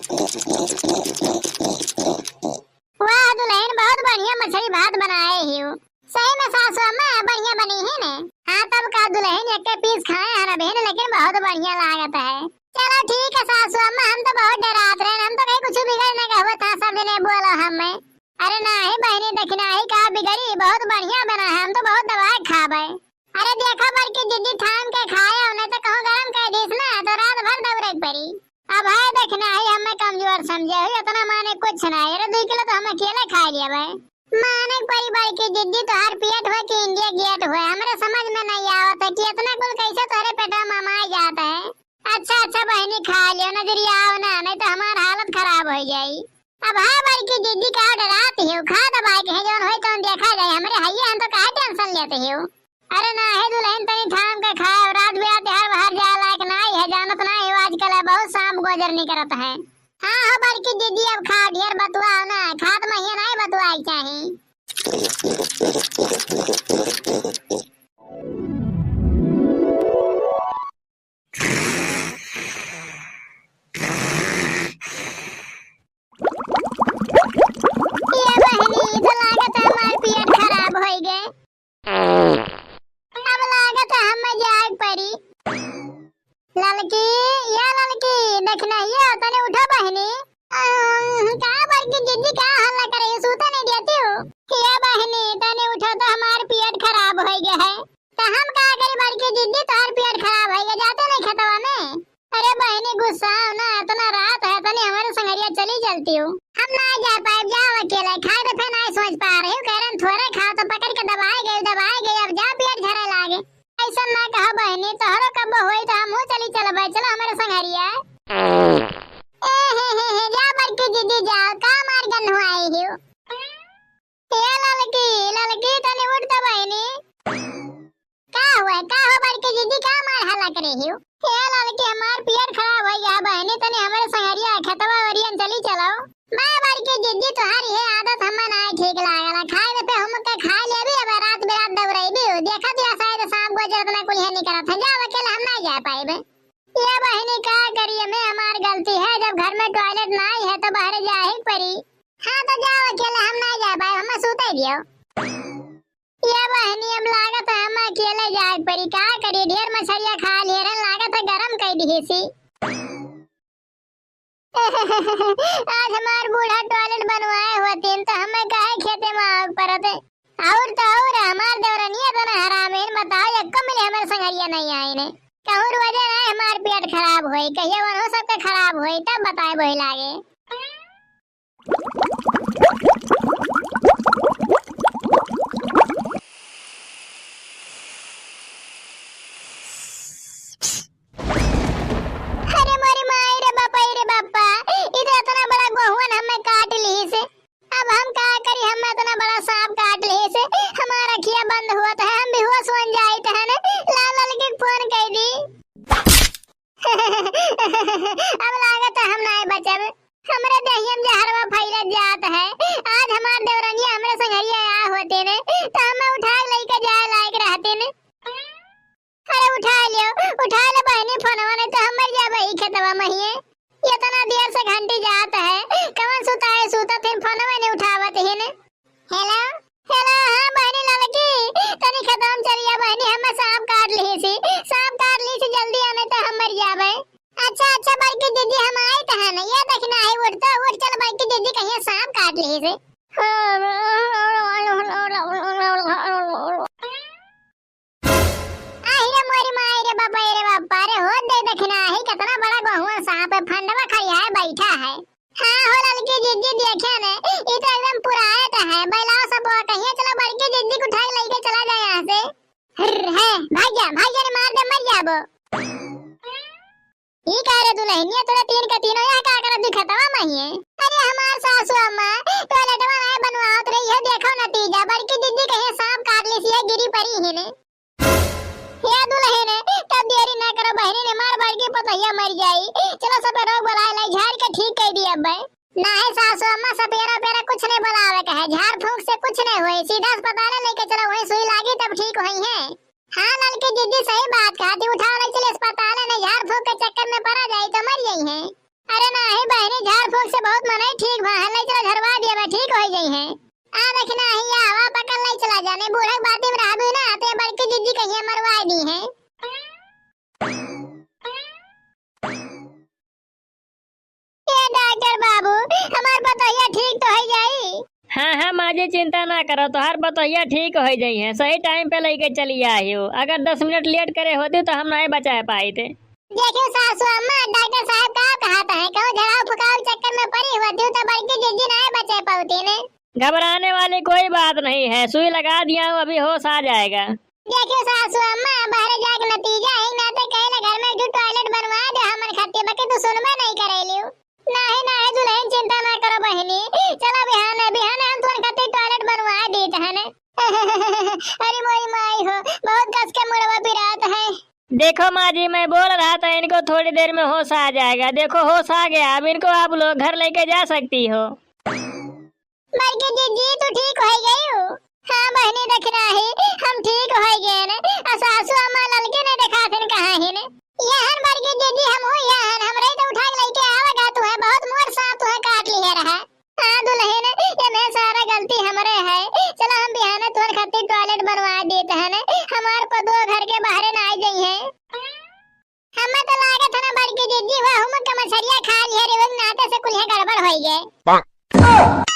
वाह दुल्हन, बहुत बढ़िया मछली भात बनाए ही हो। सही में सासू अम्मा बढ़िया बनी है ने। हाँ तब का दुल्हन एक पीस खाए हरा बहन, लेकिन बहुत बढ़िया लागत है। चलो ठीक है सासू अम्मा, हम तो बहुत डरात रहे, हम तो कहीं कुछ बिगड़ने का हुआ था सब ने बोला हमें। अरे नहीं बहनी दक्षिणा ही का बिगड़ी, बहुत बढ़िया बना है, हम तो बहुत दवाई खावे। अरे देखो बल्कि जिद्दी थाम के खाए, उन्हें तो कहूँ गरम कर दीस ना तो रात भर दौड़े पड़ी। अब है दक्षिणा ही हमें कमजोर समझे हुई, उतना माने कुछ नहीं। अरे 2 किलो तो हम अकेले खा लिया भाई। माने परिवार की जिद्दी तो हर पेट हुए कि इंडिया गेट हुए, हमारे समझ में नहीं आवत है कि इतना कुल कैसे तोरे पेटा में मार जाता है। अच्छा बहनी खा लियो, नजरिया आओ ना, नहीं तो हमारी हालत खराब हो जाई। अब हाँ भाई की जिद्दी का डराती हो, खा दबाई के जोन होई तो देखा जाए, हमारे हइया हम तो काहे टेंशन लेते हो। अरे ना है दुल्हन तनी थाम के खाए, रात बिरात हर बाहर जा लायक नहीं है, जानत नहीं हो आजकल बहुत शाम गुजर नहीं करत है। हाँ हो बल्कि दीदी अब खा ढेर बतुआ ना, खात महिया नहीं बतुआई चाहिए। ये बहनी तो लागत है हमार पेट खराब हो गए, अब लागत है हमें जाग पड़ी। लड़की या लड़की देखना ये तने उठो बहनी। का बल्कि जिद्दी का हल्ला करे, सूता नहीं देती हो। ये बहनी तने उठो तो हमार पेट खराब हो गया है, तो हम का करी बल्कि जिद्दी तोहर पेट खराब हो गया, जाते नहीं खतवा में। अरे बहनी गुस्सा ना, इतना रात है तने हमारे संगरिया चली चलती हो, हम ना जा पाए, जाओ अकेले खाए तो फिर नहीं सोच पा रही हूँ, कह रहे थोड़े खाओ तो पकड़ के दबाए गए, अब जा पेट झरे लागे। ऐसा ना कहो बहनी, तोहरो कब होई तो हम चली चलो भाई, चलो हमारे संगरिया। जा बल्कि दीदी जाओ, का मार गन हो आई हो। ये लड़की तने उठ तो बहनी, का हुआ का हो बल्कि दीदी का मार हल्ला करे हो। ये लड़की हमार पेट खराब हो गया बहनी, तने हमारे संगरिया खतवा ओरियन चली चलो। मैं बल्कि दीदी तुम्हारी है आदत हमें नहीं ठीक लागला, खाए पे हम के खा ले भी, अब रात बिरात दौड़ई भी देखा दिया शायद शाम को जब ना कुछ नहीं करा था, जा अकेले हम नहीं जा पाएबे। ये बहनी का करिए, मैं हमारी गलती है, जब घर में टॉयलेट नहीं है तो बाहर जा ही पड़ी। हाँ तो जाओ अकेले, हम नहीं जा पाए, हमें सूते दियो। ये बहनी अब लागत है हम अकेले जा पड़ी, का करिए, ढेर मछलियाँ खा लिए, लागत है गरम कर दी सी। आज हमार बूढ़ा टॉयलेट बनवाए होते तो हमें काहे खेते में आग परते। और तो और हमार देवरनिया तो ना हरामीन, बताओ एक मिले हमारे संगरिया नहीं आई ने, कहूँ रोजे ना हमार पेट खराब होई, कहिए वन हो सबके खराब होई, तब बताए वही लागे। अरे मोरी माई रे बापा, इधर इतना बड़ा गोहुन हमें काट ली से, अब हम क्या करी, हम इतना बड़ा सांप काट ली से, हमारा खिया बंद हुआ था, हम भी हुआ सोन जाए थे ना, लाल के फोन कर दी। अब लागत हम नहीं बचब, हमरे दहियम जहरवा फैलत जात है। आज हमार देवरनिया हमरे संगरिया आ होते ने तो हमें उठा लेके जाए लायक रहते ने। अरे उठा ले बहनी फोनवा, नहीं तो हम मर जाबे ई खेतवा महिए। इतना देर से घंटी जात है, कवन सुता है सूता तीन फोनवा ने उठावत है ने। हेलो हाँ बहनी लड़की तनी खत्म चलिया बहनी, हमें सांप काट ली सी, जल्दी आने तो हम मर जाबे। अच्छा बल्कि दीदी हम आए तो है ना, ये देखना है, उठ चल बल्कि दीदी कहीं सांप काट ली से। बापा रे हो दे देखना है, कितना बड़ा गहुआ सांप है, फंडवा खड़िया है बैठा है। हाँ हो लड़की जिद्दी देखे ने, ये तो एकदम पुरायत है, बैलाओ सब कहिए चलो बड़की जिद्दी को उठा लेके चला जाए यहाँ से। है भाग जा रे, मार दे मर जाबो। ये कह रहे दुल्हनिया तोरा तीन का तीनों यहाँ का कर दिखतवा महिए। अरे हमार सासू अम्मा टॉयलेटवा नहीं बनवाओ रही है, देखो नतीजा, बड़की जिद्दी कहीं सांप काट ली सी, गिरी पड़ी ही ने। या दुल्हन तब देरी ना करो बहनी ने, मार बड़की पतैया मर जाई, चलो सब रोग बुलाए लाई, झाड़ के ठीक कर दिया भाई। ना है सासू अम्मा सपेरा कुछ नहीं बुलावे कहे, झाड़ फूंक से कुछ नहीं हुई, सीधा अस्पताल लेके चलो, वहीं सुई लागी तब ठीक हुई है। हाँ लड़की जिद्दी सही बात कहती, उठा ले चले अस्पताल, ने झाड़ फूंक के चक्कर में पड़ा जाए तो मर गई है। अरे ना है बहनी बहनी झाड़ फूक से बहुत मने ठीक भा है, नहीं चला झरवा दिया मैं ठीक हो गई है। आ देखना ही हवा पकड़ नहीं चला जाने बूढ़े बाती में रहबू ना ते बड़की जिज्जी कहिए मरवा दी है। ये डॉक्टर बाबू हमार बतैया ठीक तो हो जाई। हाँ हाँ माँ जी चिंता ना करो, तो हर बतैया ठीक हो जाई है। सही टाइम पे लेके चली आई हो, अगर 10 मिनट लेट करे होती तो हम नहीं बचा पाए थे। देखियो सासू अम्मा डॉक्टर साहब का कहता है कहो झड़ाव फुकाव चक्कर में पड़ी होती तो बड़की जिज्जी नहीं बचा पाती ने। घबराने वाली कोई बात नहीं है, सुई लगा दिया हूँ, अभी होश आ जाएगा। देखियो सासू अम्मा बाहर जाके नतीजा है ना ते कहले घर में जो टॉयलेट बनवा दे हमन खातिर बाकी तू सुनबे नहीं करेलियो। नहीं दुल्हन चिंता ना करो बहनी, चलो बिहान हम तुम खातिर टॉयलेट बनवा देते हैं। अरे मोरी माई हो बहुत कस के मुड़वा पिरात है। देखो माँ जी मैं बोल रहा था इनको थोड़ी देर में होश आ जाएगा, देखो होश आ गया। अब इनको आप लोग घर लेके जा सकती हो। बल्कि जिज्जी तू ठीक हो गई हो। हाँ बहनी देखना है हम ठीक हो गए ने। सासू अम्मा ललके ने देखा थे कहां है ने। यहन बल्कि जिज्जी हम हो यहन हमरे तो उठा के लेके आवेगा तू है बहुत मोर सांप तू है काट लिया रहा। हां दुल्हन ये मैं सारा गलती हमरे है। चलो हम बिहान तोर खातिर टॉयलेट बनवा देते हैं ने, हमार को दो घर के बाहर ना आई गई है। हमें तो लागत है ना बल्कि जिज्जी हुआ हम का मछरिया खा लिया रे, नाते से कुल गड़बड़ हो गए।